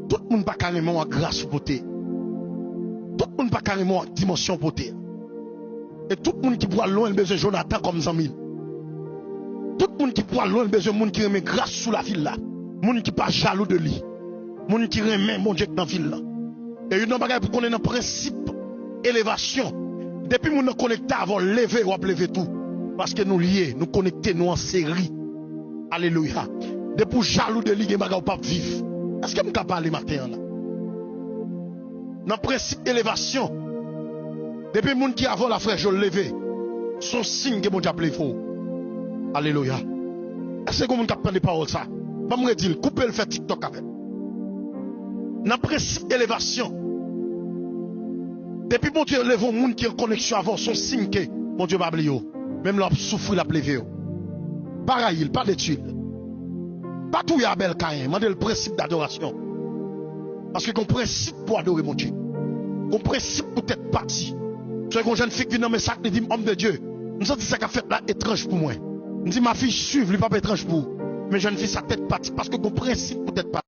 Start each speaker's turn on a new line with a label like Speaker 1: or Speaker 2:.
Speaker 1: Tout le monde pas carrément en grâce pour te. Tout le monde pas carrément en dimension pour te. Et tout le monde qui voit loin, il besoin de Jonathan comme Zamil. Tout le monde qui voit loin, il besoin de monde qui remet grâce sous la ville là. Monde qui pas jaloux de lui. Monde qui remet mon Dieu dans la ville là. Et une bagage pour qu'on ait un principe élévation. Depuis nous nous connecter avant lever ou lever tout. Parce que nous liés, nous connecter nous en série. Alléluia. Depuis jaloux de lui, il y a bagage pas vivre. Est-ce que nous pouvons parler matin là? Dans le principe d'élévation, depuis les gens qui avant la frère, je levé, son signe que mon Dieu appelé faux. Alléluia. Est-ce que vous avez des paroles ça? Je vais me dire, coupez le fait TikTok avec. Dans le principe d'élévation, depuis mon Dieu lève un monde qui est en connexion avant, son signe que mon Dieu va oublier. Même là, souffrir la plevé. Pareil, pas d'études. Pas tout y a bel caïn, mais le principe d'adoration. Parce que qu'on principe pour adorer mon Dieu. Qu'on principe pour être parti. C'est qu'on jeune fille qui vient dans mes sacs et dit homme de Dieu. Nous sommes dit ça qu'a fait là étrange pour moi. Nous dit ma fille suive, lui pas étrange pour. Mais jeune fille sa tête partie parce que qu'on principe pour être parti.